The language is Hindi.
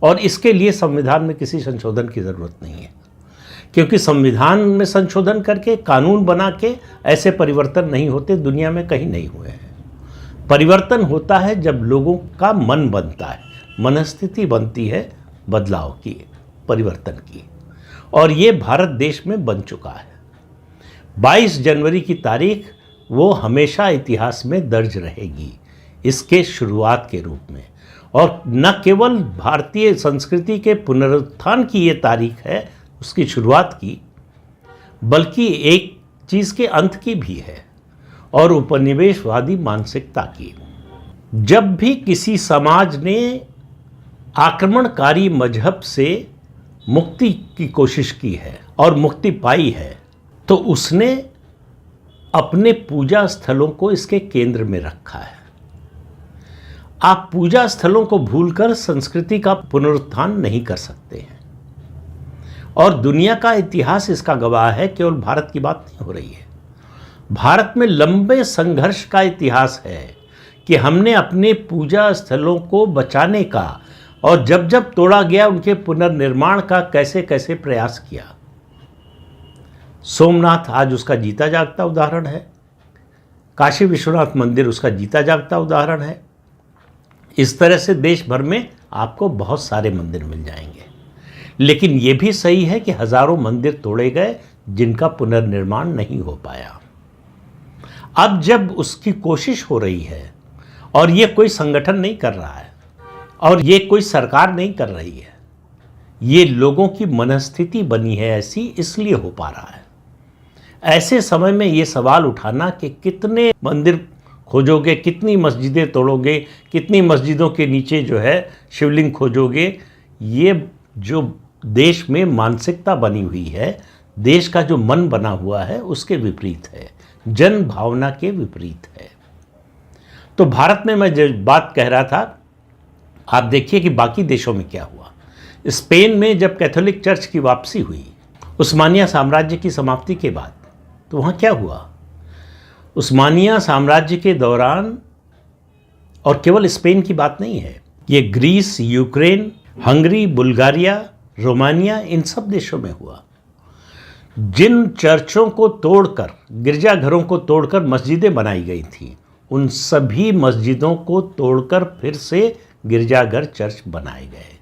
और इसके लिए संविधान में किसी संशोधन की ज़रूरत नहीं है, क्योंकि संविधान में संशोधन करके, कानून बना के ऐसे परिवर्तन नहीं होते, दुनिया में कहीं नहीं हुए हैं। परिवर्तन होता है जब लोगों का मन बनता है, मनस्थिति बनती है बदलाव की, परिवर्तन की, और ये भारत देश में बन चुका है। 22 जनवरी की तारीख वो हमेशा इतिहास में दर्ज रहेगी इसके शुरुआत के रूप में, और न केवल भारतीय संस्कृति के पुनरुत्थान की ये तारीख है, उसकी शुरुआत की, बल्कि एक चीज़ के अंत की भी है, और उपनिवेशवादी मानसिकता की। जब भी किसी समाज ने आक्रमणकारी मजहब से मुक्ति की कोशिश की है और मुक्ति पाई है, तो उसने अपने पूजा स्थलों को इसके केंद्र में रखा है। आप पूजा स्थलों को भूलकर संस्कृति का पुनरुत्थान नहीं कर सकते हैं, और दुनिया का इतिहास इसका गवाह है, केवल भारत की बात नहीं हो रही है। भारत में लंबे संघर्ष का इतिहास है कि हमने अपने पूजा स्थलों को बचाने का और जब जब तोड़ा गया उनके पुनर्निर्माण का कैसे कैसे प्रयास किया। सोमनाथ आज उसका जीता जागता उदाहरण है, काशी विश्वनाथ मंदिर उसका जीता जागता उदाहरण है। इस तरह से देश भर में आपको बहुत सारे मंदिर मिल जाएंगे, लेकिन ये भी सही है कि हजारों मंदिर तोड़े गए जिनका पुनर्निर्माण नहीं हो पाया। अब जब उसकी कोशिश हो रही है, और ये कोई संगठन नहीं कर रहा है और ये कोई सरकार नहीं कर रही है, ये लोगों की मनस्थिति बनी है ऐसी, इसलिए हो पा रहा है। ऐसे समय में ये सवाल उठाना कि कितने मंदिर खोजोगे, कितनी मस्जिदें तोड़ोगे, कितनी मस्जिदों के नीचे जो है शिवलिंग खोजोगे, ये जो देश में मानसिकता बनी हुई है, देश का जो मन बना हुआ है, उसके विपरीत है, जन भावना के विपरीत है। तो भारत में मैं जो बात कह रहा था, आप देखिए कि बाकी देशों में क्या हुआ। स्पेन में जब कैथोलिक चर्च की वापसी हुई उस्मानिया साम्राज्य की समाप्ति के बाद, तो वहाँ क्या हुआ? उस्मानिया साम्राज्य के दौरान, और केवल स्पेन की बात नहीं है, ये Greece, Ukraine, Hungary, Bulgaria, Romania, इन सब देशों में हुआ। जिन चर्चों को तोड़कर, गिरजाघरों को तोड़कर मस्जिदें बनाई गई थी, उन सभी मस्जिदों को तोड़कर फिर से गिरजाघर, चर्च बनाए गए।